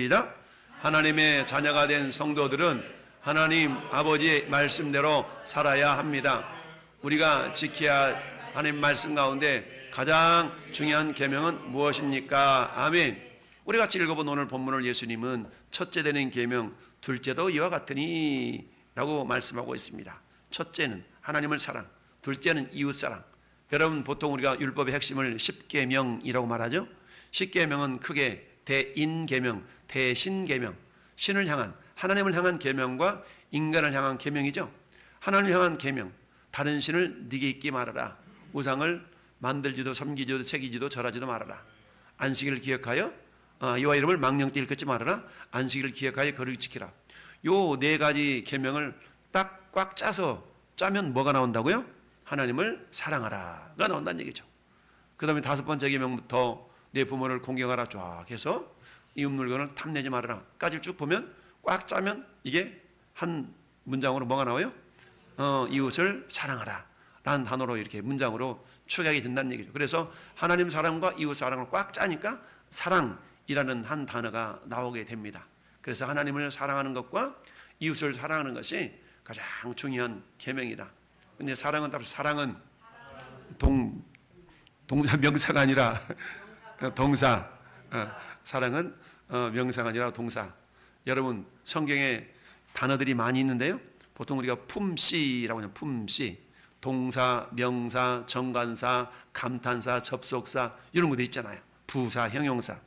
시작. 하나님의 자녀가 된 성도들은 하나님 아버지의 말씀대로 살아야 합니다. 우리가 지켜야 할 하나님 말씀 가운데 가장 중요한 계명은 무엇입니까? 아멘. 우리 같이 읽어본 오늘 본문을 예수님은 첫째 되는 계명, 둘째도 이와 같으니 라고 말씀하고 있습니다. 첫째는 하나님을 사랑, 둘째는 이웃 사랑. 여러분, 보통 우리가 율법의 핵심을 십계명이라고 말하죠. 십계명은 크게 대인계명, 대신계명, 신을 향한, 하나님을 향한 계명과 인간을 향한 계명이죠. 하나님을 향한 계명, 다른 신을 네게 있게 말하라. 우상을 만들지도 섬기지도 새기지도 절하지도 말아라. 안식일을 기억하여 이와 이름을 망령되이 일컫지 말아라. 안식일을 기억하여 거룩히 지키라. 요 네 가지 계명을 딱 꽉 짜면 뭐가 나온다고요? 하나님을 사랑하라가 나온다는 얘기죠. 그 다음에 다섯 번째 계명부터 내 부모를 공경하라 쫙 해서 이웃 물건을 탐내지 말아라 까지 쭉 보면 꽉 짜면 이게 한 문장으로 뭐가 나와요? 이웃을 사랑하라 라는 단어로 이렇게 문장으로 축약이 된다는 얘기죠. 그래서 하나님 사랑과 이웃 사랑을 꽉 짜니까 사랑이라는 한 단어가 나오게 됩니다. 그래서 하나님을 사랑하는 것과 이웃을 사랑하는 것이 가장 중요한 계명이다. 근데 사랑은 동사 명사가 아니라 동사. 사랑은 명사가 아니라 동사. 여러분, 성경에 단어들이 많이 있는데요. 보통 우리가 품씨라고 하죠. 품씨. 동사, 명사, 정관사, 감탄사, 접속사 이런 것도 있잖아요. 부사, 형용사.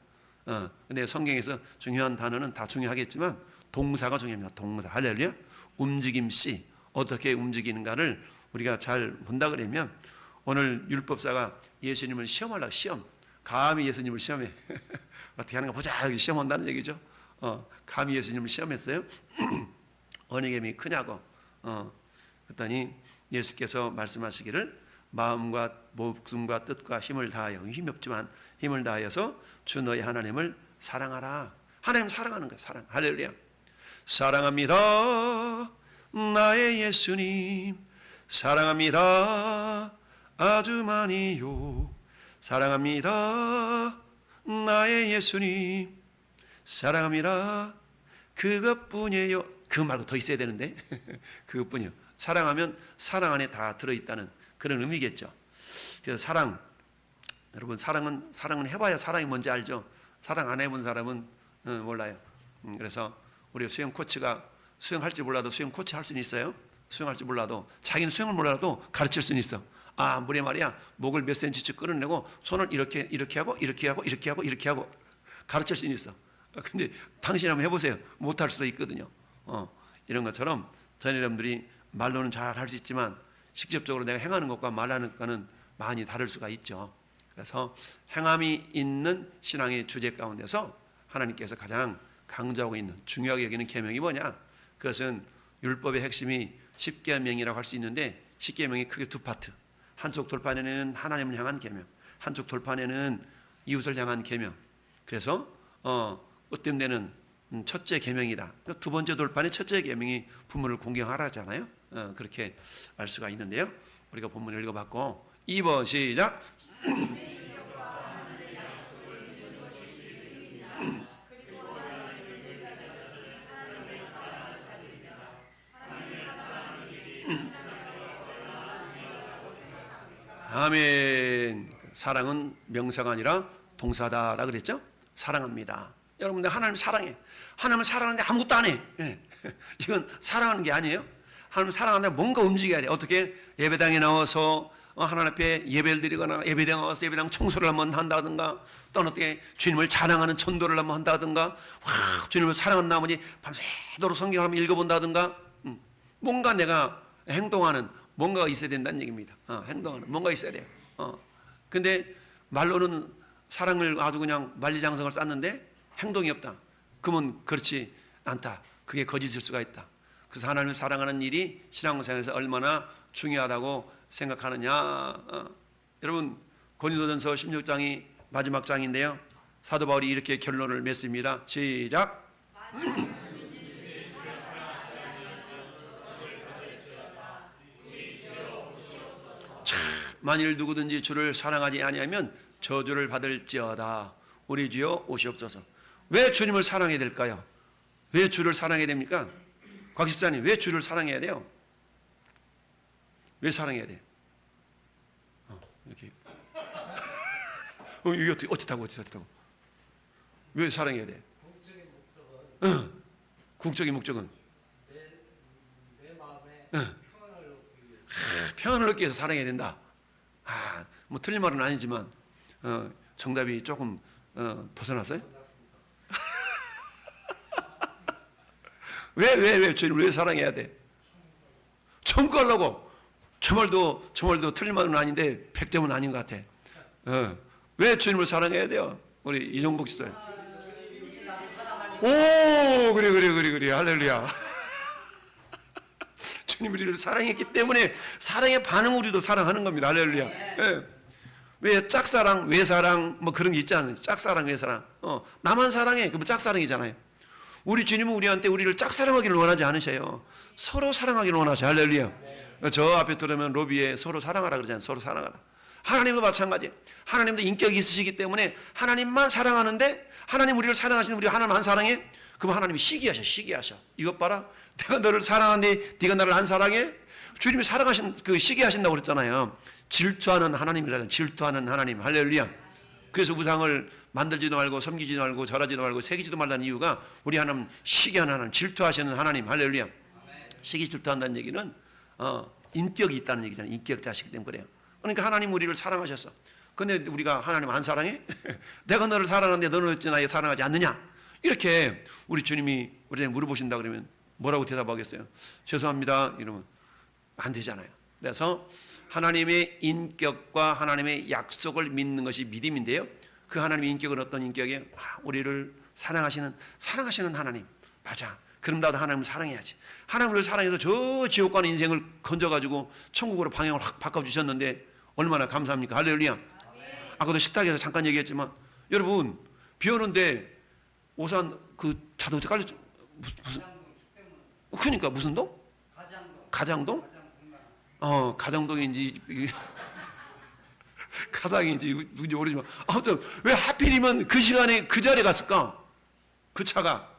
근데 성경에서 중요한 단어는 다 중요하겠지만 동사가 중요합니다. 동사. 할렐루야. 움직임씨. 어떻게 움직이는가를 우리가 잘 본다 그러면 오늘 율법사가 예수님을 시험하려고 감히 예수님을 시험해. 어떻게 하는가 보자. 시험한다는 얘기죠. 감히 예수님을 시험했어요. 어느 계명이 크냐고. 그랬더니 예수께서 말씀하시기를 마음과 목숨과 뜻과 힘을 다하여, 힘이 없지만 힘을 다하여서 주 너희 하나님을 사랑하라. 하나님 사랑하는 거야. 사랑. 할렐루야. 사랑합니다. 나의 예수님. 사랑합니다. 아주 많이요. 사랑합니다. 나의 예수님. 사랑합니다. 그것뿐이에요. 그거 말고 더 있어야 되는데 그것뿐이요. 사랑하면 사랑 안에 다 들어있다는 그런 의미겠죠. 그래서 사랑, 여러분 사랑은 해봐야 사랑이 뭔지 알죠. 사랑 안 해본 사람은 몰라요. 그래서 우리 수영 코치가 수영할지 몰라도 수영 코치 할 수는 있어요. 수영할지 몰라도 자기는 수영을 몰라도 가르칠 수는 있어. 물에 말이야 목을 몇 센치씩 끌어내고 손을 이렇게 하고 이렇게 하고 이렇게 하고 이렇게 하고 가르칠 수는 있어. 근데 당신 한번 해보세요. 못할 수도 있거든요. 이런 것처럼 전 여러분들이 말로는 잘 할 수 있지만 직접적으로 내가 행하는 것과 말하는 것과는 많이 다를 수가 있죠. 그래서 행함이 있는 신앙의 주제 가운데서 하나님께서 가장 강조하고 있는 중요하게 여기는 계명이 뭐냐? 그것은 율법의 핵심이 십계명이라고 할 수 있는데 십계명이 크게 두 파트. 한쪽 돌판에는 하나님을 향한 계명, 한쪽 돌판에는 이웃을 향한 계명. 그래서 어떤 데는 첫째 계명이다. 두 번째 돌판의 첫째 계명이 부모를 공경하라잖아요. 그렇게 알 수가 있는데요. 우리가 본문을 읽어봤고 2번 시작. 아멘. 사랑은 명사가 아니라 동사다라 그랬죠? 사랑합니다. 여러분들 하나님 사랑해. 하나님을 사랑하는데 아무것도 안 해. 이건 사랑하는 게 아니에요. 하나님 사랑하는데 뭔가 움직여야 돼. 어떻게? 예배당에 나와서 하나님 앞에 예배를 드리거나 예배당 나와서 예배당 청소를 한번 한다든가 또는 어떻게 주님을 찬양하는 전도를 한번 한다든가 주님을 사랑하는 나머지 밤새도록 성경을 한번 읽어본다든가 뭔가 내가 행동하는 뭔가가 있어야 된다는 얘기입니다. 행동하는 뭔가 있어야 돼요. 근데 말로는 사랑을 아주 그냥 만리장성을 쌓는데 행동이 없다. 그러면 그렇지 않다. 그게 거짓일 수가 있다. 그래서 하나님을 사랑하는 일이 신앙생활에서 얼마나 중요하다고 생각하느냐. 여러분 고린도전서 16장이 마지막 장인데요. 사도 바울이 이렇게 결론을 맺습니다. 시작. 만일 누구든지 주를 사랑하지 아니하면 저주를 받을지어다. 우리 주여 오시옵소서. 왜 주님을 사랑해야 될까요? 왜 주를 사랑해야 됩니까? 곽 집사님, 왜 주를 사랑해야 돼요? 왜 사랑해야 돼? 이렇게. 이게 어찌다고. 왜 사랑해야 돼? 궁극적인 목적은? 내 마음에 평안을 얻기 위해서 사랑해야 된다. 뭐 틀린 말은 아니지만 정답이 조금 벗어났어요? 왜 주님을 왜 사랑해야 돼? 천국 가려고. 저 말도 틀린 말은 아닌데 100점은 아닌 것 같아. 왜 주님을 사랑해야 돼요? 우리 이종복 씨도. 오, 그래. 할렐루야. 주님 우리를 사랑했기 때문에 사랑의 반응 우리도 사랑하는 겁니다. 할렐루야. 예. 왜 짝사랑, 외사랑 뭐 그런 게 있잖아요. 짝사랑, 외사랑. 나만 사랑해. 그러면 짝사랑이잖아요. 우리 주님은 우리한테 우리를 짝사랑하기를 원하지 않으셔요. 서로 사랑하기를 원하셔요. 할렐루야. 저 앞에 들으면 로비에 서로 사랑하라 그러잖아요. 서로 사랑하라. 하나님도 마찬가지. 하나님도 인격이 있으시기 때문에 하나님만 사랑하는데 하나님 우리를 사랑하시는 우리 하나님 안 사랑해? 그럼 하나님이 시기하셔. 이것 봐라. 내가 너를 사랑하는데 네가 나를 안 사랑해? 주님이 사랑하신 시기하신다고 그랬잖아요. 질투하는 하나님이라는 질투하는 하나님. 할렐루야. 그래서 우상을 만들지도 말고 섬기지도 말고 절하지도 말고 새기지도 말라는 이유가 우리 하나님 시기하는 하나님, 질투하시는 하나님. 할렐루야. 시기 질투한다는 얘기는 인격이 있다는 얘기잖아요. 인격자시기 때문에 그래요. 그러니까 하나님 우리를 사랑하셨어. 근데 우리가 하나님 안 사랑해? 내가 너를 사랑하는데 너는 어찌 나를 사랑하지 않느냐? 이렇게 우리 주님이 우리한테 물어보신다 그러면 뭐라고 대답하겠어요? 죄송합니다. 이러면 안 되잖아요. 그래서 하나님의 인격과 하나님의 약속을 믿는 것이 믿음인데요. 그 하나님의 인격은 어떤 인격이에요? 우리를 사랑하시는 하나님. 맞아. 그럼 나도 하나님을 사랑해야지. 하나님을 사랑해서 저 지옥 가는 인생을 건져가지고 천국으로 방향을 확 바꿔주셨는데 얼마나 감사합니까? 할렐루야. 아까도 식탁에서 잠깐 얘기했지만 여러분 비 오는데 오산 그 자동차 깔렸죠. 그러니까 무슨 동? 가장동? 가장동인지 가장인지 누군지 모르지만 아무튼 왜 하필이면 그 시간에 그 자리에 갔을까? 그 차가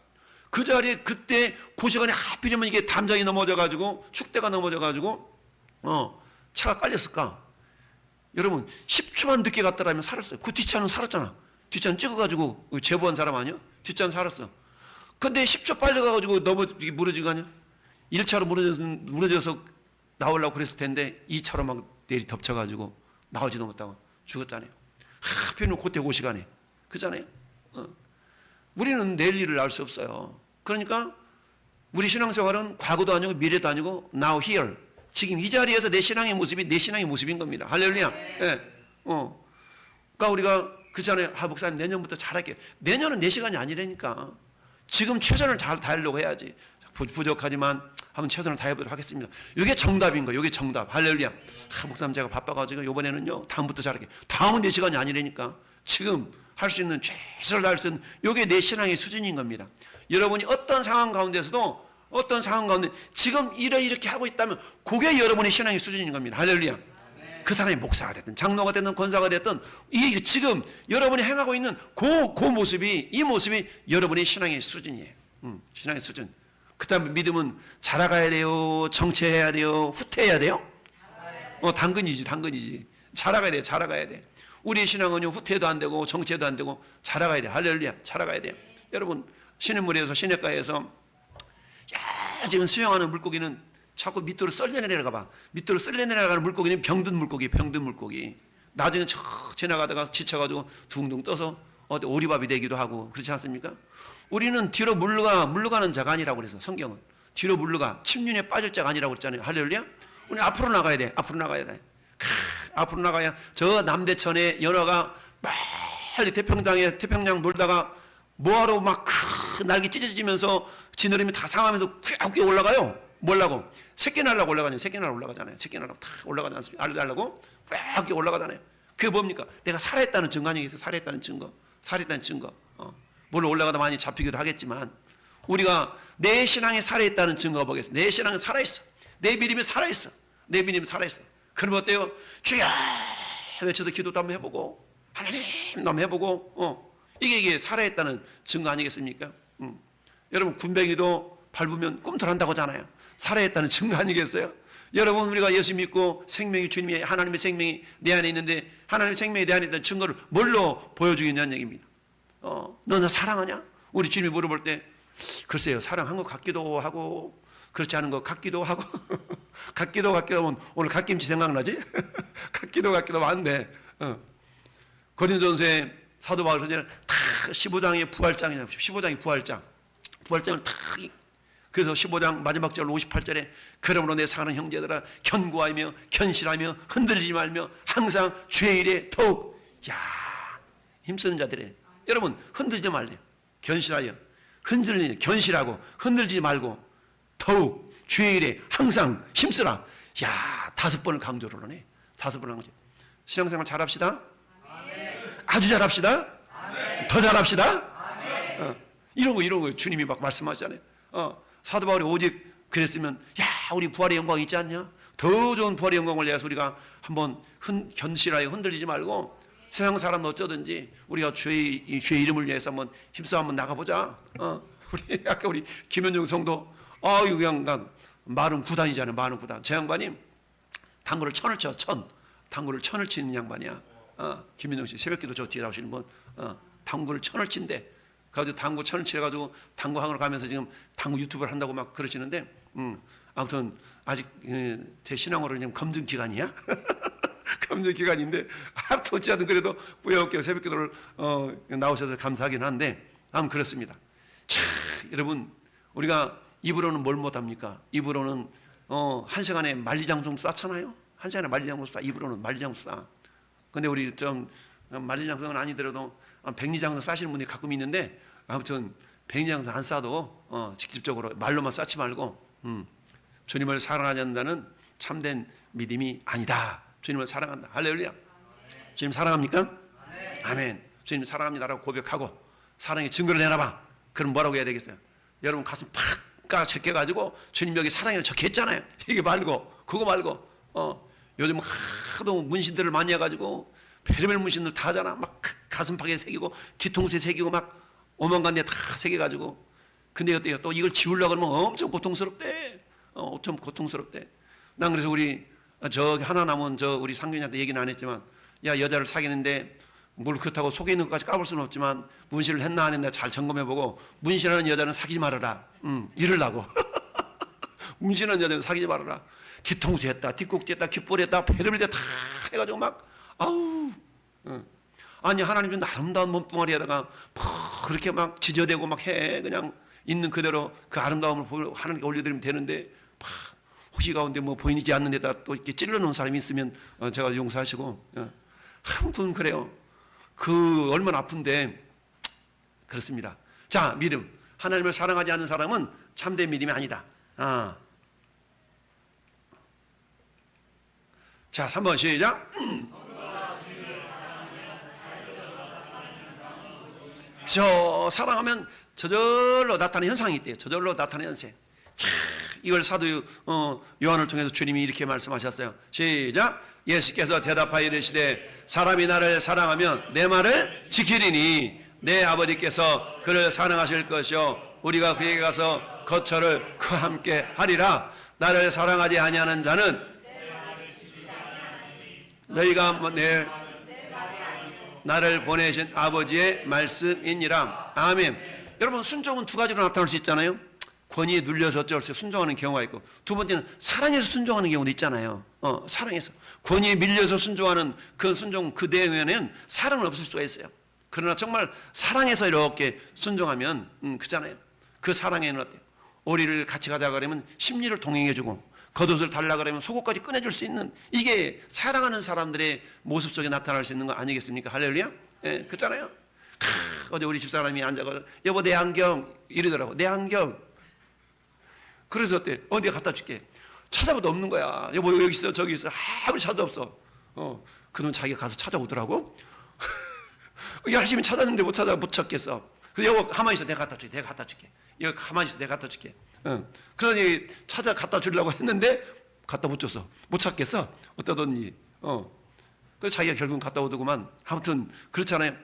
그 자리에 그때 그 시간에 하필이면 이게 담장이 넘어져가지고 축대가 넘어져가지고 차가 깔렸을까? 여러분 10초만 늦게 갔더라면 살았어요. 그 뒷차는 살았잖아. 뒷차는 찍어가지고 제보한 사람 아니야? 뒷차는 살았어. 근데 10초 빨리 가가지고 무너진 거 아니야? 1차로 무너져서 나오려고 그랬을 텐데 2차로 막 내리 덮쳐가지고 나오지도 못하고 죽었잖아요. 하필이면 그때 그 시간에. 그잖아요. 우리는 내일 일을 알 수 없어요. 그러니까 우리 신앙생활은 과거도 아니고 미래도 아니고 now here. 지금 이 자리에서 내 신앙의 모습이 내 신앙의 모습인 겁니다. 할렐루야. 예. 그러니까 우리가 그잖아요. 목사님 내년부터 잘할게요. 내년은 내 시간이 아니라니까. 지금 최선을 잘 다하려고 해야지. 부족하지만 한번 최선을 다해보도록 하겠습니다. 이게 정답인 거예요. 이게 정답. 할렐루야. 목사님 제가 바빠가지고 이번에는요 다음부터 잘할게요. 다음은 내 시간이 아니라니까. 지금 할 수 있는 최선을 다할 수 있는 이게 내 신앙의 수준인 겁니다. 여러분이 어떤 상황 가운데서도 지금 이렇게 하고 있다면 그게 여러분의 신앙의 수준인 겁니다. 할렐루야. 그 사람이 목사가 됐든 장로가 됐든 권사가 됐든 지금 여러분이 행하고 있는 이 모습이 여러분의 신앙의 수준이에요. 신앙의 수준. 그 다음에 믿음은 자라가야 돼요? 정체해야 돼요? 후퇴해야 돼요? 당근이지. 자라가야 돼. 우리의 신앙은요, 후퇴도 안 되고, 정체도 안 되고, 자라가야 돼. 할렐루야. 자라가야 돼요. 여러분, 시냇물에서, 시냇가에서, 지금 수영하는 물고기는 자꾸 밑으로 썰려 내려가 봐. 밑으로 썰려 내려가는 물고기는 병든 물고기. 나중에 지나가다가 지쳐가지고 둥둥 떠서 오리밥이 되기도 하고, 그렇지 않습니까? 우리는 뒤로 물러가는 자가 아니라고 그래서 성경은 뒤로 물러가 침륜에 빠질 자가 아니라고 그랬잖아요. 할렐루야. 우리 앞으로 나가야 돼. 앞으로 나가야 저 남대천에 연어가 빨리 태평양 놀다가 뭐하러 막 날개 찢어지면서 지느러미 다 상하면서 quick 올라가요. 뭐라고? 새끼 날라고 올라가잖아요. 새끼 날라고 다 올라가지 않습니까? 알 날라고 quick 올라가잖아요. 그게 뭡니까? 내가 살아있다는 증거 아니겠어요? 살아있다는 증거. 물론 올라가다 많이 잡히기도 하겠지만 우리가 내 신앙에 살아있다는 증거가 뭐겠어요? 내 신앙은 살아있어. 내 믿음이 살아있어. 그럼 어때요? 주여 외쳐도 기도도 한번 해보고 하나님 한번 해보고 이게 살아있다는 증거 아니겠습니까? 여러분 군뱅이도 밟으면 꿈틀한다고 하잖아요. 살아있다는 증거 아니겠어요? 여러분 우리가 예수 믿고 생명이 주님의 하나님의 생명이 내 안에 있는데 하나님의 생명이 내 안에 있다는 증거를 뭘로 보여주겠냐는 얘기입니다. 너 나 사랑하냐? 우리 주님이 물어볼 때 글쎄요 사랑한 것 같기도 하고 그렇지 않은 것 같기도 하고 같기도 하면 오늘 갓김치 생각나지? 같기도 하는데 고린도전서에 사도 바울 선지자는 다 15장의 부활장이잖아요. 15장이 부활장을 다 그래서 15장 마지막 절 58절에 그러므로 내 사랑하는 형제들아 견고하며 견실하며 흔들리지 말며 항상 주의 일에 더욱 힘쓰는 자들이 여러분 흔들지 말래요. 견실하여 흔들리니 견실하고 흔들지 말고 더욱 주의 일에 항상 힘쓰라. 5번을 강조를 하네. 5번을 강조. 신앙생활 잘합시다. 아주 잘합시다. 더 잘합시다. 이런 거 주님이 막 말씀하시잖아요. 사도 바울이 오직 그랬으면 우리 부활의 영광이 있지 않냐? 더 좋은 부활의 영광을 위해서 우리가 한번 견실하게 흔들리지 말고 세상 사람 어쩌든지 우리가 주의 이름을 위해서 한번 힘써 한번 나가보자. 우리 아까 우리 김현중 성도 그냥 마른 구단이잖아요. 마른 구단. 제 양반이 당구를 천을 쳐. 당구를 천을 치는 양반이야. 김현중 씨 새벽기도 저 뒤에 나오시는 분 당구를 천을 친대. 그래가지고 당구 천을 치러가지고 당구항으로 가면서 지금 당구 유튜브를 한다고 막 그러시는데 아무튼 아직 제 신앙으로는 지금 검증 기간이야. 검증 기간인데 어찌하든 그래도 뿌옇게 새벽기도를 나오셔서 감사하긴 한데 아무튼 그렇습니다. 참 여러분 우리가 입으로는 뭘 못합니까? 입으로는 한 시간에 만리장성 쌓잖아요. 한 시간에 만리장성 쌓. 입으로는 만리장성 쌓. 근데 우리 좀 만리장성은 아니더라도 백리장성 쌓시는 분이 가끔 있는데 아무튼 백리장성 안 쌓아도 직접적으로 말로만 쌓지 말고 주님을 사랑하지 않는다는 참된 믿음이 아니다. 주님을 사랑한다. 할렐루야. 주님 사랑합니까? 아멘. 주님 사랑합니다라고 고백하고 사랑의 증거를 내놔봐. 그럼 뭐라고 해야 되겠어요? 여러분 가슴 팍 적혀가지고 주님 여기 사랑이를 적혀있잖아요. 이게 말고 그거 말고 요즘 하도 문신들을 많이 해가지고 별의별 문신들 다 하잖아. 막 가슴팍에 새기고 뒤통수에 새기고 막 오만간 데 다 새겨가지고 근데 어때요? 또 이걸 지우려고 그러면 엄청 고통스럽대. 엄청 고통스럽대. 난 그래서 우리 저기 하나 남은 우리 상균이한테 얘기는 안 했지만 여자를 사귀는데 뭘 그렇다고 속에 있는 것까지 까볼 수는 없지만 문신을 했나 안 했나 잘 점검해보고 문신하는 여자는 사귀지 말아라. 이러려고. 문신하는 여자는 사귀지 말아라. 뒤통수 했다, 뒷꼭지 했다, 귓볼 했다, 배를 다 해가지고 막 아니 하나님 준 아름다운 몸뚱아리에다가 그렇게 막 지저대고 막 해. 그냥 있는 그대로 그 아름다움을 하나님께 올려드리면 되는데 혹시 가운데 뭐 보이지 않는 데다 또 이렇게 찔러놓은 사람이 있으면 제가 용서하시고 아무튼 그래요. 그 얼마나 아픈데 그렇습니다. 자, 믿음. 하나님을 사랑하지 않는 사람은 참된 믿음이 아니다. 자, 3번 시작. 사랑하면 저절로 나타나는 현상이 있대요. 저절로 나타나는 현상. 이걸 사도 요한을 통해서 주님이 이렇게 말씀하셨어요. 시작. 예수께서 대답하여 이르시되 사람이 나를 사랑하면 내 말을 지키리니 내 아버지께서 그를 사랑하실 것이요 우리가 그에게 가서 거처를 그와 함께 하리라. 나를 사랑하지 아니하는 자는 너희가 나를 보내신 아버지의 말씀이니라. 아멘. 여러분 순종은 두 가지로 나타날 수 있잖아요. 권위에 눌려서 어쩔 수 없이 순종하는 경우가 있고 두 번째는 사랑해서 순종하는 경우도 있잖아요. 사랑해서 권위에 밀려서 순종하는 그 순종 그 대응에는 사랑은 없을 수가 있어요. 그러나 정말 사랑해서 이렇게 순종하면 그잖아요. 그 사랑에는 어때요? 오리를 같이 가자 그러면 심리를 동행해주고 겉옷을 달라 그러면 속옷까지 꺼내줄 수 있는 이게 사랑하는 사람들의 모습 속에 나타날 수 있는 거 아니겠습니까? 할렐루야? 예, 그렇잖아요. 어제 우리 집사람이 앉아서 여보 내 안경 이러더라고. 내 안경. 그래서 어때? 내가 갖다 줄게. 찾아봐도 없는 거야. 여보 여기 있어 저기 있어. 아무리 찾아도 없어. 그놈 자기가 가서 찾아오더라고. 열심히 찾았는데 못 찾겠어. 그래서 여보 가만히 있어. 내가 갖다 줄게. 여기 가만히 있어. 내가 갖다 줄게. 그러니 찾아 갖다 주려고 했는데 갖다 못 줬어. 못 찾겠어. 어떠든지. 그래서 자기가 결국은 갖다 오더구만. 아무튼 그렇잖아요.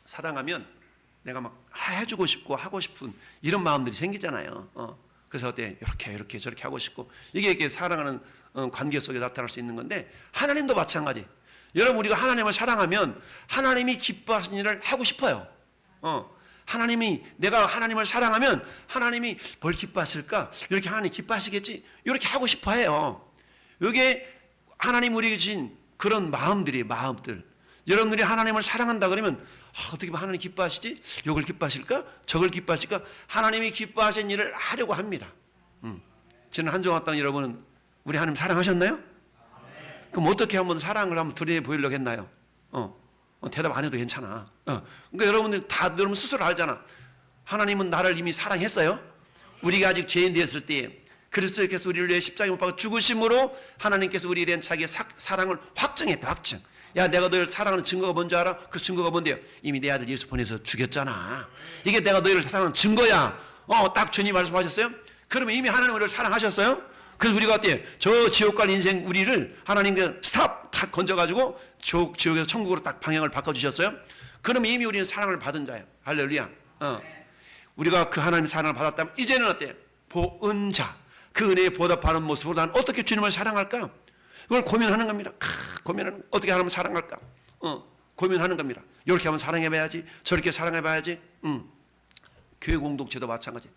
사랑하면 내가 막 해주고 싶고 하고 싶은 이런 마음들이 생기잖아요. 그래서 어때? 이렇게 저렇게 하고 싶고 이게 사랑하는 관계 속에 나타날 수 있는 건데 하나님도 마찬가지. 여러분 우리가 하나님을 사랑하면 하나님이 기뻐하시는 일을 하고 싶어요. 내가 하나님을 사랑하면 하나님이 뭘 기뻐하실까? 이렇게 하나님 기뻐하시겠지? 이렇게 하고 싶어 해요. 이게 하나님 우리에게 주신 그런 마음들. 여러분들이 하나님을 사랑한다 그러면 어떻게 하면 하나님 기뻐하시지? 이걸 기뻐하실까? 저걸 기뻐하실까? 하나님이 기뻐하신 일을 하려고 합니다. 지난 한 주간 동안 여러분은 우리 하나님 사랑하셨나요? 그럼 어떻게 한번 사랑을 한번 드려 보이려고 했나요? 대답 안 해도 괜찮아. 그러니까 여러분들 다 여러분 스스로 알잖아. 하나님은 나를 이미 사랑했어요. 우리가 아직 죄인 되었을 때 그리스도께서 우리를 위해 십자가에 못 박아 죽으심으로 하나님께서 우리에 대한 자기의 사랑을 확증했다. 확증. 야, 내가 너희를 사랑하는 증거가 뭔지 알아? 그 증거가 뭔데요? 이미 내 아들 예수 보내서 죽였잖아. 이게 내가 너희를 사랑하는 증거야. 딱 주님 말씀하셨어요? 그러면 이미 하나님 우리를 사랑하셨어요? 그래서 우리가 어때요? 저 지옥 갈 인생 우리를 하나님께 스탑 탁 건져가지고 지옥에서 천국으로 딱 방향을 바꿔주셨어요? 그러면 이미 우리는 사랑을 받은 자예요. 할렐루야. 우리가 그 하나님의 사랑을 받았다면 이제는 어때요? 보은자. 그 은혜에 보답하는 모습으로 난 어떻게 주님을 사랑할까? 그걸 고민하는 겁니다. 어떻게 하나님을 사랑할까? 고민하는 겁니다. 이렇게 하면 사랑해봐야지. 저렇게 사랑해봐야지. 교회 공동체도 마찬가지.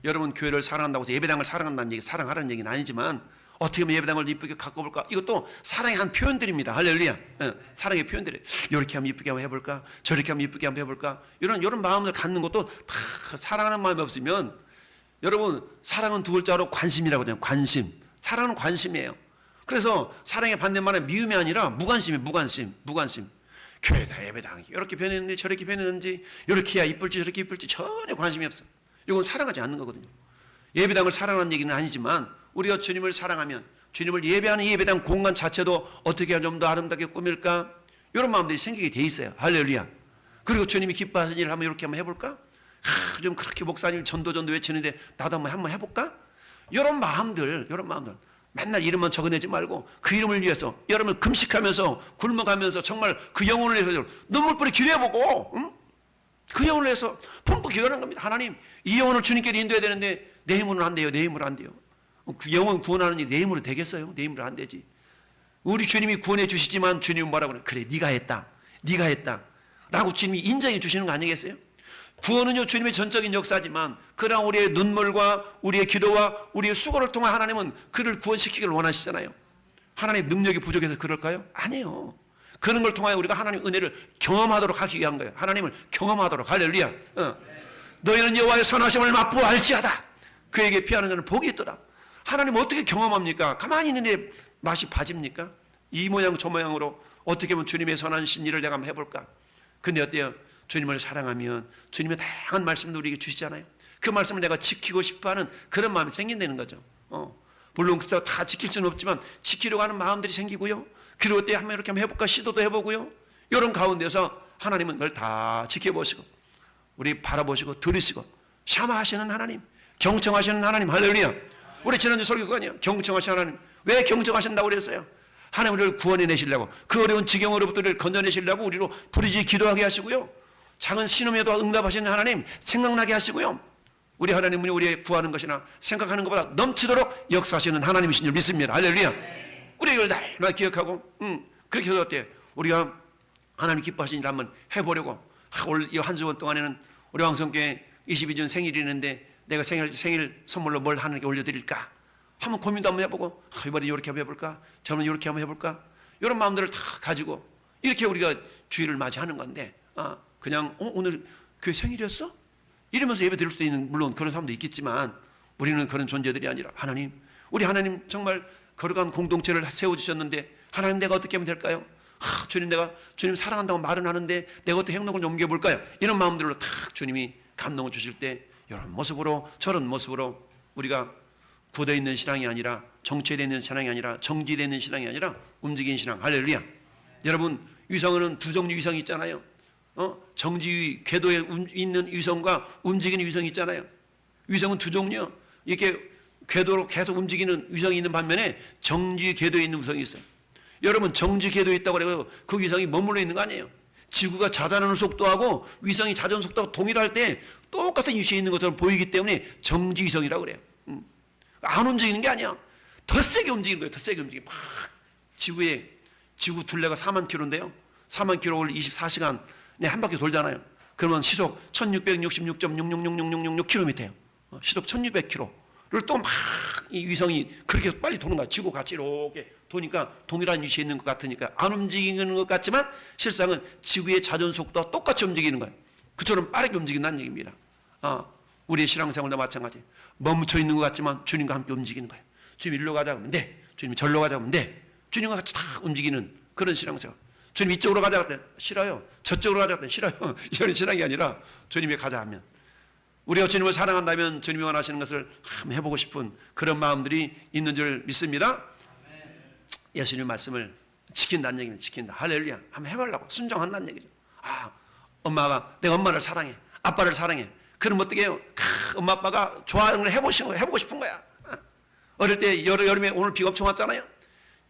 여러분 교회를 사랑한다고 해서 예배당을 사랑한다는 얘기, 사랑하라는 얘기는 아니지만 어떻게 하면 예배당을 이쁘게 갖고 볼까? 이것도 사랑의 한 표현들입니다. 할렐루야. 사랑의 표현들이 이렇게 하면 이쁘게 한번 해볼까? 저렇게 하면 이쁘게 한번 해볼까? 이런 마음을 갖는 것도 다 사랑하는 마음이 없으면 여러분 사랑은 두 글자로 관심이라고 해요. 관심. 사랑은 관심이에요. 그래서 사랑의 반대말은 미움이 아니라 무관심이에요. 무관심. 교회다 예배당 이렇게 변했는지 저렇게 변했는지 이렇게 해야 이쁠지 저렇게 이쁠지 전혀 관심이 없어. 이건 사랑하지 않는 거거든요. 예배당을 사랑하는 얘기는 아니지만 우리가 주님을 사랑하면 주님을 예배하는 예배당 공간 자체도 어떻게 하면 좀 더 아름답게 꾸밀까? 이런 마음들이 생기게 돼 있어요. 할렐루야. 그리고 주님이 기뻐하시는 일을 이렇게 한번 해볼까? 좀 그렇게 목사님 전도 외치는데 나도 한번 해볼까? 이런 마음들 맨날 이름만 적어내지 말고 그 이름을 위해서 여러분을 금식하면서 굶어가면서 정말 그 영혼을 위해서 눈물뿌리 기도해보고 그 영혼을 위해서 펌프 기도하는 겁니다. 하나님 이 영혼을 주님께 인도해야 되는데 내 힘으로는 안 돼요. 내 힘으로 안 돼요. 그 영혼 구원하는 일이 내 힘으로 되겠어요? 내 힘으로 안 되지. 우리 주님이 구원해 주시지만 주님은 뭐라고 그래 네가 했다 라고 주님이 인정해 주시는 거 아니겠어요? 구원은요 주님의 전적인 역사지만 그러나 우리의 눈물과 우리의 기도와 우리의 수고를 통해 하나님은 그를 구원시키기를 원하시잖아요. 하나님의 능력이 부족해서 그럴까요? 아니에요. 그런 걸 통하여 우리가 하나님의 은혜를 경험하도록 하기 위한 거예요. 하나님을 경험하도록. 할렐루야. 너희는 여호와의 선하심을 맛보아 알지하다. 그에게 피하는 자는 복이 있도다. 하나님 어떻게 경험합니까? 가만히 있는데 맛이 봐집니까? 이 모양 저 모양으로 어떻게 하면 주님의 선하신 일을 내가 한번 해볼까? 근데 어때요? 주님을 사랑하면 주님의 다양한 말씀도 우리에게 주시잖아요. 그 말씀을 내가 지키고 싶어하는 그런 마음이 생긴다는 거죠. 물론 그렇다고 다 지킬 수는 없지만 지키려고 하는 마음들이 생기고요. 그리고 어때 한번 이렇게 한번 해볼까 시도도 해보고요. 이런 가운데서 하나님은 그걸 다 지켜보시고 우리 바라보시고 들으시고 샤마하시는 하나님, 경청하시는 하나님. 할렐루야. 우리 지난주 설교 그거 아니에요? 경청하시는 하나님. 왜 경청하신다고 그랬어요? 하나님 우리를 구원해 내시려고 그 어려운 지경으로부터 우리를 건져내시려고 우리로 부르짖어 기도하게 하시고요. 작은 신음에도 응답하시는 하나님 생각나게 하시고요. 우리 하나님은 우리의 구하는 것이나 생각하는 것보다 넘치도록 역사하시는 하나님이신 줄 믿습니다. 할렐루야. 우리 이걸 날마다 기억하고 그렇게 해서 어때요? 우리가 하나님 기뻐하시는 일 한번 해보려고 올 이 한 주간 동안에는 우리 왕성교회 22년 생일이 있는데 내가 생일 선물로 뭘 하나님께 올려드릴까? 한번 고민도 한번 해보고 이번에 이렇게 한번 해볼까? 저는 이렇게 한번 해볼까? 이런 마음들을 다 가지고 이렇게 우리가 주일을 맞이하는 건데 그냥 오늘 교회 생일이었어? 이러면서 예배 드릴 수도 있는 물론 그런 사람도 있겠지만 우리는 그런 존재들이 아니라 하나님 우리 하나님 정말 거룩한 공동체를 세워주셨는데 하나님 내가 어떻게 하면 될까요? 주님 내가 주님 사랑한다고 말은 하는데 내가 어떻게 행동을 좀 옮겨볼까요? 이런 마음들로 탁 주님이 감동을 주실 때 이런 모습으로 저런 모습으로 우리가 굳어 있는 신앙이 아니라 정체되어 있는 신앙이 아니라 정지되어 있는 신앙이 아니라 움직이는 신앙. 할렐루야. 여러분 위성은 두 종류 위성이 있잖아요. 정지 궤도에 있는 위성과 움직이는 위성이 있잖아요. 위성은 두 종류. 이렇게 궤도로 계속 움직이는 위성이 있는 반면에 정지 궤도에 있는 위성이 있어요. 여러분 정지 궤도에 있다고 해서 그 위성이 머물러 있는 거 아니에요. 지구가 자전하는 속도하고 위성이 자전 속도가 동일할 때 똑같은 위치에 있는 것처럼 보이기 때문에 정지위성이라고 그래요. 안 움직이는 게 아니야. 더 세게 움직이는 거예요. 더 세게 움직이고 막 지구 둘레가 4만 킬로인데요. 4만 킬로를 24시간에 한 바퀴 돌잖아요. 그러면 시속 1666.6666666km예요. 시속 1600km를 또 막 이 위성이 그렇게 빨리 도는 거야. 지구 같이 이렇게 도니까 동일한 위치에 있는 것 같으니까 안 움직이는 것 같지만 실상은 지구의 자전 속도와 똑같이 움직이는 거예요. 그처럼 빠르게 움직인다는 얘기입니다. 우리의 신앙생활도 마찬가지. 멈춰 있는 것 같지만 주님과 함께 움직이는 거예요. 주님 일로 가자 그러면 네. 주님 절로 가자 그러면 네. 주님과 같이 다 움직이는 그런 신앙생활. 주님 이쪽으로 가자 그랬더니 싫어요. 저쪽으로 가자 그랬더니 싫어요. 이런 신앙이 아니라 주님이 가자 하면, 우리가 주님을 사랑한다면 주님이 원하시는 것을 한번 해보고 싶은 그런 마음들이 있는 줄 믿습니다. 예수님 말씀을 지킨다는 얘기는 지킨다. 할렐루야. 한번 해보려고 순종한다는 얘기죠. 엄마가 내가 엄마를 사랑해, 아빠를 사랑해. 그럼 어떻게 해요? 엄마 아빠가 좋아하는 걸 해보고 싶은 거야. 어릴 때 여름에 오늘 비가 엄청 왔잖아요.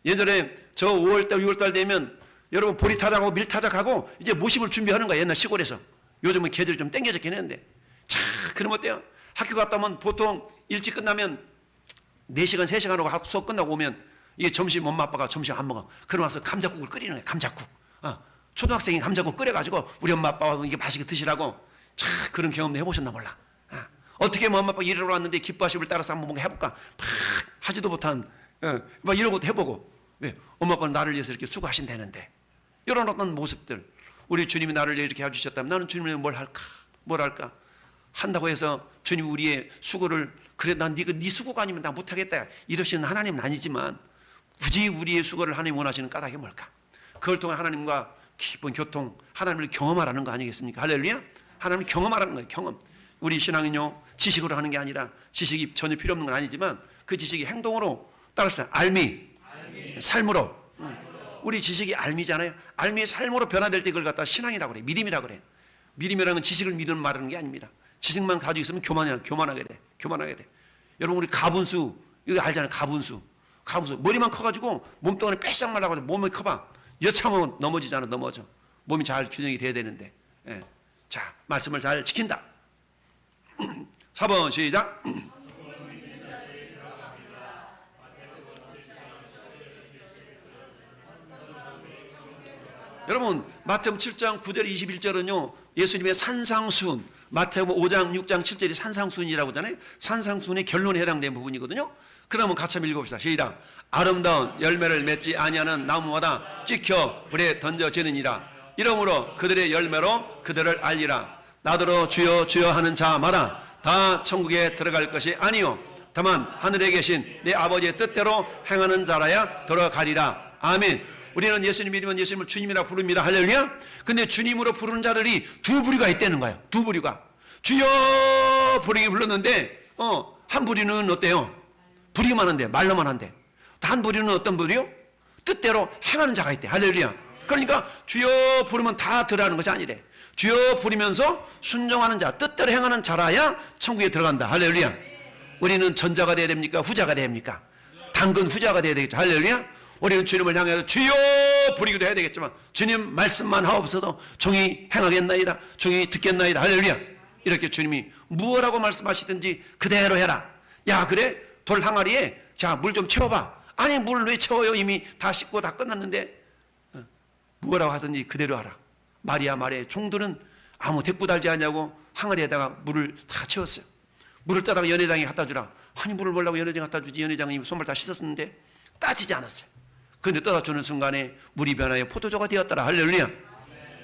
예전에 저 5월달 6월달 되면 여러분 보리타작하고 밀타작하고 이제 모심을 준비하는 거야. 옛날 시골에서. 요즘은 계절이 좀 땡겨졌긴 했는데, 그럼 어때요? 학교 갔다 오면 보통 일찍 끝나면 4시간 3시간 하고 수업 끝나고 오면 이게 점심 엄마 아빠가 점심 안 먹어. 그럼 와서 감자국을 끓이는 거예요. 감자국. 초등학생이 감자국 끓여가지고 우리 엄마 아빠가 이게 맛있게 드시라고. 그런 경험도 해보셨나 몰라. 어떻게 엄마 아빠가 일하러 왔는데 기뻐하심을 따라서 한번 뭔가 해볼까. 막 하지도 못한 막 이런 것도 해보고. 왜? 엄마 아빠는 나를 위해서 이렇게 수고하신다는데. 이런 어떤 모습들. 우리 주님이 나를 위해 이렇게 해주셨다면 나는 주님이 뭘 할까? 뭘 할까? 한다고 해서 주님 우리의 수고를, 그래 난 네 수고가 아니면 나 못하겠다 이러시는 하나님은 아니지만, 굳이 우리의 수고를 하나님 원하시는 까닭이 뭘까? 그걸 통해 하나님과 깊은 교통, 하나님을 경험하라는 거 아니겠습니까? 할렐루야. 하나님을 경험하라는 거예요. 경험. 우리 신앙은요 지식으로 하는 게 아니라, 지식이 전혀 필요 없는 건 아니지만 그 지식이 행동으로 따라서 알미. 삶으로. 우리 지식이 알미잖아요. 알미의 삶으로 변화될 때 그걸 갖다 신앙이라고 그래. 믿음이라고 그래. 믿음이라는 건 지식을 믿는 말하는 게 아닙니다. 지식만 가지고 있으면 교만하게 돼. 여러분 우리 가분수 이거 알잖아요. 가분수 머리만 커가지고 몸뚱아리 빼싹 말라가지고 몸이 커봐. 여차하면 넘어지잖아. 넘어져. 몸이 잘 균형이 돼야 되는데. 자, 말씀을 잘 지킨다. 4번 시작. 여러분 마태복음 7장 9절 21절은요 예수님의 산상수훈, 마태복음 5장 6장 7절이 산상수훈이라고 하잖아요. 산상수훈의 결론에 해당되는 부분이거든요. 그러면 같이 한번 읽어봅시다. 시작. 아름다운 열매를 맺지 아니하는 나무마다 찍혀 불에 던져지느니라. 이러므로 그들의 열매로 그들을 알리라. 나더러 주여 주여 하는 자마다 다 천국에 들어갈 것이 아니요 다만 하늘에 계신 내 아버지의 뜻대로 행하는 자라야 들어가리라. 아멘. 우리는 예수님 믿으면 예수님을 주님이라 부릅니다. 할렐루야. 근데 주님으로 부르는 자들이 두 부류가 있다는 거예요. 두 부류가. 주여 부르기 불렀는데 한 부류는 어때요? 부르기만 한대. 말로만 한대. 한 부류는 어떤 부류요? 뜻대로 행하는 자가 있대. 할렐루야. 그러니까 주여 부르면 다 들어가는 것이 아니래. 주여 부르면서 순종하는 자, 뜻대로 행하는 자라야 천국에 들어간다. 할렐루야. 우리는 전자가 돼야 됩니까? 후자가 돼야 됩니까? 당근 후자가 돼야 되겠죠. 할렐루야. 우리는 주님을 향해서 주여 부르기도 해야 되겠지만, 주님 말씀만 하옵소서 종이 행하겠나이다. 종이 듣겠나이다. 할렐루야. 이렇게 주님이 무엇라고 말씀하시든지 그대로 해라. 야 그래? 돌 항아리에 자 물 좀 채워봐. 아니 물 왜 채워요? 이미 다 씻고 다 끝났는데. 무엇라고 하든지 그대로 하라. 마리아의 종들은 아무 대꾸 달지 않냐고 항아리에다가 물을 다 채웠어요. 물을 따다가 연회장이 갖다 주라. 아니 물을 뭐라고 연회장이 갖다 주지. 연회장이 손발 다 씻었는데 따지지 않았어요. 그런데 떠다 주는 순간에 물이 변하여 포도주가 되었더라. 할렐루야.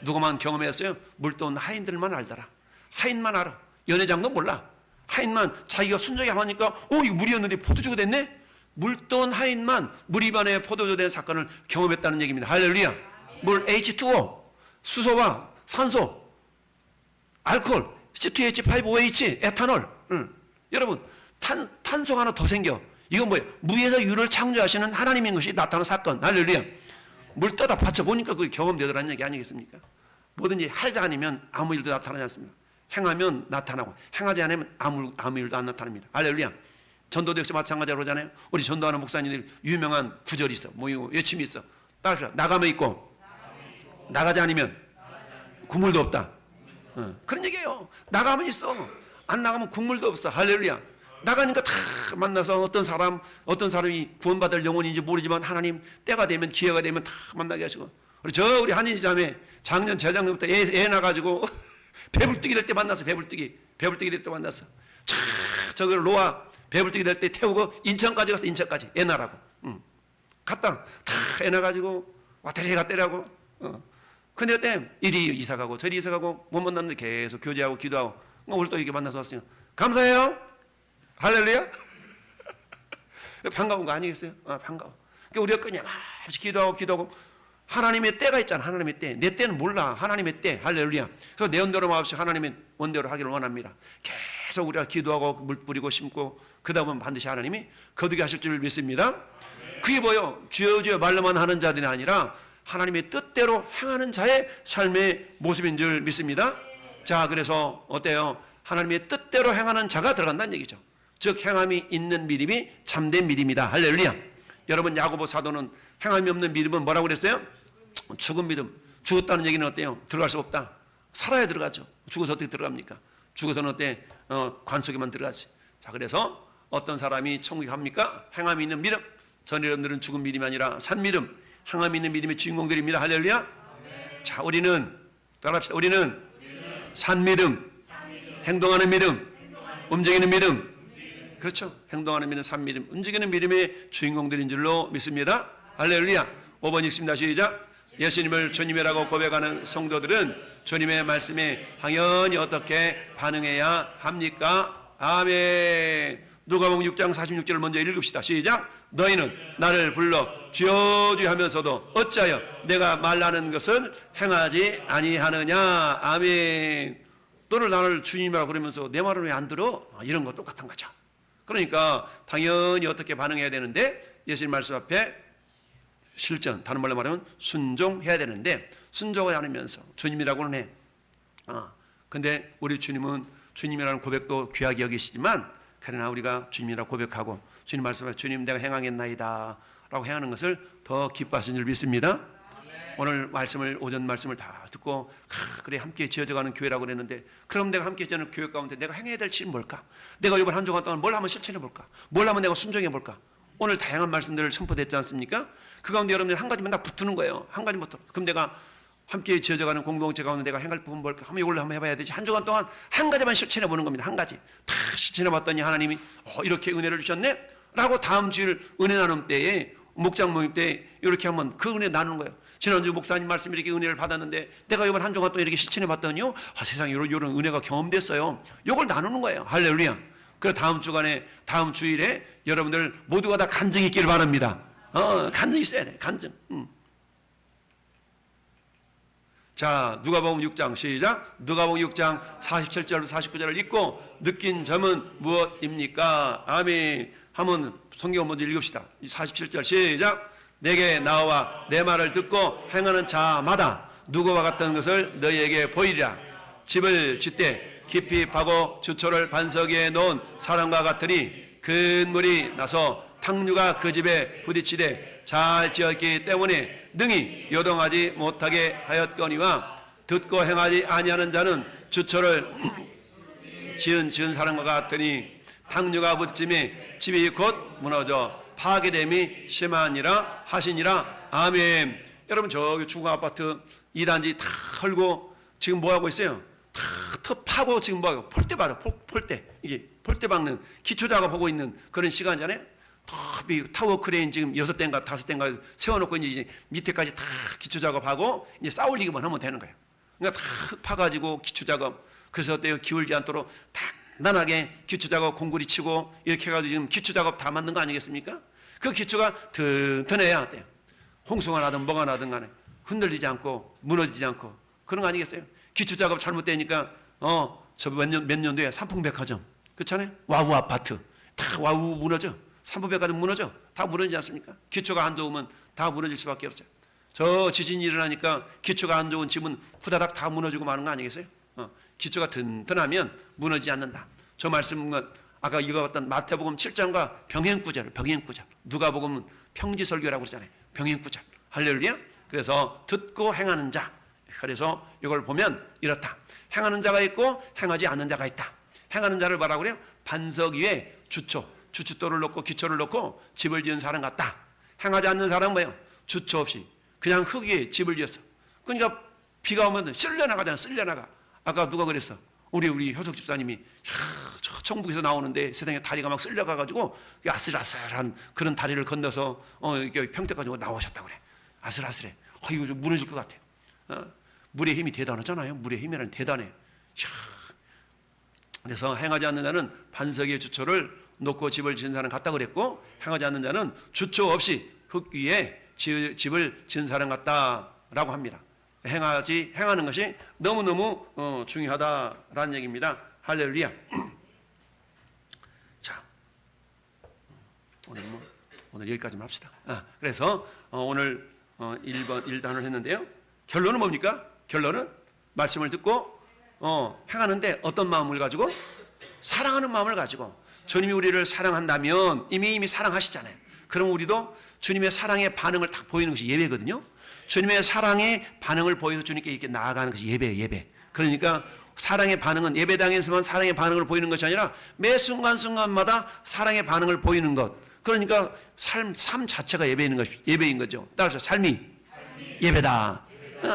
누구만 경험했어요? 물돈 하인들만 알더라. 하인만 알아. 연회장도 몰라. 하인만 자기가 순종이 하니까 이거 물이었는데 포도주가 됐네. 물돈 하인만 물이 변하여 포도주 된 사건을 경험했다는 얘기입니다. 할렐루야. 물 H2O, 수소와 산소, 알코올, C2H5OH, 에탄올. 여러분 탄소가 하나 더 생겨. 이건 뭐예요? 무에서 유를 창조하시는 하나님인 것이 나타난 사건. 할렐루야. 물 떠다 받쳐보니까 그게 경험되더라는 얘기 아니겠습니까? 뭐든지 하지 않으면 아무 일도 나타나지 않습니다. 행하면 나타나고 행하지 않으면 아무 일도 안 나타납니다. 할렐루야. 전도도 역시 마찬가지로 그러잖아요. 우리 전도하는 목사님들 유명한 구절이 있어. 뭐 외침이 있어. 따라서 나가면 있고 나가지 않으면 국물도 없다. 그런 얘기예요. 나가면 있어. 안 나가면 국물도 없어. 할렐루야. 나가니까 다 만나서 어떤 사람이 구원받을 영혼인지 모르지만 하나님 때가 되면 기회가 되면 다 만나게 하시고, 우리 한인이 자매 작년 재작년부터 애 낳아가지고 배불뚝이 될 때 만났어. 배불뚝이 될 때 만났어. 저기 로아 배불뚝이 될 때 태우고 인천까지 갔어. 인천까지 애 낳으라고. 갔다 다 애 낳아가지고 왔다리 갔다리하고. 근데 그때 이리 이사 가고 저리 이사 가고 못 만났는데 계속 교제하고 기도하고 오늘 또 이렇게 만나서 왔어요. 감사해요. 할렐루야. 반가운 거 아니겠어요? 반가워. 그러니까 우리가 끊임없이 기도하고 하나님의 때가 있잖아. 하나님의 때. 내 때는 몰라. 하나님의 때. 할렐루야. 그래서 내 원대로 없이 하나님의 원대로 하기를 원합니다. 계속 우리가 기도하고 물 뿌리고 심고 그러다 보면 반드시 하나님이 거두게 하실 줄 믿습니다. 그게 뭐요? 주여 주여 말로만 하는 자들이 아니라 하나님의 뜻대로 행하는 자의 삶의 모습인 줄 믿습니다. 자, 그래서 어때요? 하나님의 뜻대로 행하는 자가 들어간다는 얘기죠. 즉 행함이 있는 믿음이 참된 믿음이다. 할렐루야. 여러분 야고보 사도는 행함이 없는 믿음은 뭐라고 그랬어요? 죽은 믿음. 죽었다는 얘기는 어때요? 들어갈 수 없다. 살아야 들어가죠. 죽어서 어떻게 들어갑니까? 죽어서는 어때? 관 속에만 들어가지. 자, 그래서 어떤 사람이 천국에 갑니까? 행함이 있는 믿음. 전 여러분들은 죽은 믿음이 아니라 산 믿음, 행함이 있는 믿음의 주인공들입니다. 할렐루야. 자, 우리는 따라합시다. 우리는 산 믿음, 행동하는 믿음, 움직이는 믿음. 그렇죠. 행동하는 믿음, 산 믿음, 움직이는 믿음의 주인공들인 줄로 믿습니다. 할렐루야. 5번 읽습니다. 시작. 예수님을 주님이라고 고백하는 성도들은 주님의 말씀에 당연히 어떻게 반응해야 합니까? 아멘. 누가복음 6장 46절을 먼저 읽읍시다. 시작. 너희는 나를 불러 주여 주여 하면서도 어찌하여 내가 말하는 것을 행하지 아니하느냐. 아멘. 너를 나를 주님이라고 그러면서 내 말을 왜 안 들어? 이런 거 똑같은 거죠. 그러니까 당연히 어떻게 반응해야 되는데 예수님 말씀 앞에 실전, 다른 말로 말하면 순종해야 되는데 순종을 않으면서 주님이라고는 해. 근데 우리 주님은 주님이라는 고백도 귀하게 여기시지만 그러나 우리가 주님이라고 고백하고 주님 말씀에 주님 내가 행하겠나이다 라고 행하는 것을 더 기뻐하시는 줄 믿습니다. 오늘 오전 말씀을 다 듣고 그래 함께 지어져가는 교회라고 그랬는데 그럼 내가 함께 지어지는 교회 가운데 내가 행해야 될 일은 뭘까? 내가 이번 한 주간 동안 뭘 하면 실천해 볼까? 뭘 하면 내가 순종해 볼까? 오늘 다양한 말씀들을 선포됐지 않습니까? 그 가운데 여러분들 한 가지만 딱 붙는 거예요. 한 가지부터. 그럼 내가 함께 지어져가는 공동체 가운데 내가 행할 부분 뭘까? 한번 이걸로 한번 해봐야 되지. 한 주간 동안 한 가지만 실천해 보는 겁니다. 한 가지. 다 실천해 봤더니 하나님이 이렇게 은혜를 주셨네? 라고 다음 주일 은혜 나눔 때에 목장 모임 때 이렇게 한번 그 은혜 나누는 거예요. 지난주 목사님 말씀 이렇게 은혜를 받았는데 내가 이번 한 주간 또 이렇게 실천해 봤더니요. 세상에 이런 은혜가 경험됐어요. 이걸 나누는 거예요. 할렐루야. 그래서 다음 주일에 여러분들 모두가 다 간증이 있기를 바랍니다. 간증이 있어야 돼. 간증. 자, 누가복음 6장 시작. 누가복음 6장 47절 49절을 읽고 느낀 점은 무엇입니까? 아멘. 한번 성경 먼저 읽읍시다. 47절 시작. 내게 나와 내 말을 듣고 행하는 자마다 누구와 같은 것을 너희에게 보이리라. 집을 짓되 깊이 파고 주초를 반석 위에 놓은 사람과 같으니 큰 물이 나서 탕류가 그 집에 부딪히되 잘 지었기 때문에 능히 요동하지 못하게 하였거니와 듣고 행하지 아니하는 자는 주초를 지은 사람과 같으니 탕류가 부딪힘에 집이 곧 무너져 파괴됨이 심하니라 하시니라. 아멘. 여러분 저기 중국 아파트 2단지 다 헐고 지금 뭐하고 있어요? 다 파고 지금 뭐하고 폴대 받아. 폴대. 이게 폴대 박는 기초 작업하고 있는 그런 시간이잖아요. 타워 크레인 지금 6대인가 5대인가 세워놓고 이제 밑에까지 다 기초 작업하고 이제 쌓올리기만 하면 되는 거예요. 그러니까 다 파가지고 기초 작업. 그래서 어때요? 기울지 않도록 단단하게 기초 작업 공구리 치고 이렇게 해가지고 지금 기초 작업 다 만든 거 아니겠습니까? 그 기초가 튼튼해야 돼요. 홍수가 나든 뭐가 나든 간에 흔들리지 않고 무너지지 않고 그런 거 아니겠어요? 기초 작업 잘못되니까 저 몇 년도에 삼풍백화점 그렇잖아요? 와우 아파트 다 와우 무너져. 삼풍백화점 무너져. 다 무너지지 않습니까? 기초가 안 좋으면 다 무너질 수밖에 없어요. 저 지진이 일어나니까 기초가 안 좋은 집은 후다닥 다 무너지고 마는 거 아니겠어요? 기초가 튼튼하면 무너지지 않는다. 저 말씀은 아까 읽어봤던 마태복음 7장과 병행구절 누가복음은 평지설교라고 그러잖아요. 병행구절 할렐루야. 그래서 듣고 행하는 자 그래서 이걸 보면 이렇다. 행하는 자가 있고 행하지 않는 자가 있다. 행하는 자를 뭐라고 그래요? 반석 위에 주춧돌을 놓고 기초를 놓고 집을 지은 사람 같다. 행하지 않는 사람은 뭐예요? 주초 없이 그냥 흙 위에 집을 지었어. 그러니까 비가 오면 쓸려나가잖아. 쓸려나가. 아까 누가 그랬어? 우리 효석 집사님이 저 천국에서 나오는데 세상에 다리가 막 쓸려가가지고 아슬아슬한 그런 다리를 건너서 이렇게 평택까지 나오셨다고 그래. 아슬아슬해. 이거 좀 무너질 것 같아. 물의 힘이 대단하잖아요. 물의 힘이라는 대단해. 그래서 행하지 않는 자는 반석의 주초를 놓고 집을 지은 사람 같다 그랬고, 행하지 않는 자는 주초 없이 흙 위에 집을 지은 사람 같다라고 합니다. 행하는 것이 너무너무 중요하다라는 얘기입니다. 할렐루야. 자, 오늘 여기까지만 합시다. 그래서 오늘 1단을 했는데요. 결론은 뭡니까? 결론은 말씀을 듣고 행하는데 어떤 마음을 가지고? 사랑하는 마음을 가지고. 주님이 우리를 사랑한다면 이미 사랑하시잖아요. 그럼 우리도 주님의 사랑의 반응을 딱 보이는 것이 예배거든요. 주님의 사랑의 반응을 보여서 주님께 이렇게 나아가는 것이 예배예요. 예배. 그러니까 사랑의 반응은 예배당에서만 사랑의 반응을 보이는 것이 아니라 매 순간순간마다 사랑의 반응을 보이는 것. 그러니까 삶 자체가 예배인 거죠. 따라서 삶이 예배다.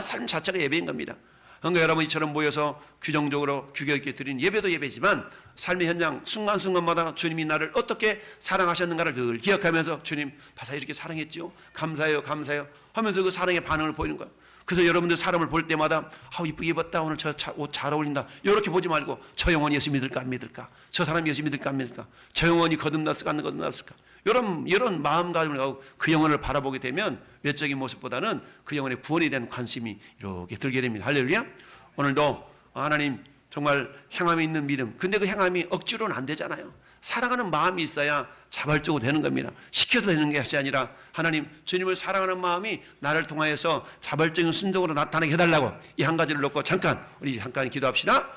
삶 자체가 예배인 겁니다. 그러니까 여러분 이처럼 모여서 규정적으로 규격 있게 드리는 예배도 예배지만 삶의 현장 순간순간마다 주님이 나를 어떻게 사랑하셨는가를 늘 기억하면서 주님 바사 이렇게 사랑했지요. 감사해요 하면서 그 사랑의 반응을 보이는 거예요. 그래서 여러분들 사람을 볼 때마다 이쁘게 입었다, 오늘 저 옷 잘 어울린다, 이렇게 보지 말고 저 영혼이 예수 믿을까 안 믿을까, 저 사람이 예수 믿을까 안 믿을까, 저 영혼이 거듭났을까 안 거듭났을까, 이런 마음가짐을 가지고 그 영혼을 바라보게 되면 외적인 모습보다는 그 영혼의 구원에 대한 관심이 이렇게 들게 됩니다. 할렐루야. 오늘도 하나님 정말 향함이 있는 믿음. 근데 그 향함이 억지로는 안 되잖아요. 사랑하는 마음이 있어야 자발적으로 되는 겁니다. 시켜서 되는 것이 아니라 하나님 주님을 사랑하는 마음이 나를 통하여서 자발적인 순종으로 나타나게 해달라고 이 한 가지를 놓고 우리 잠깐 기도합시다.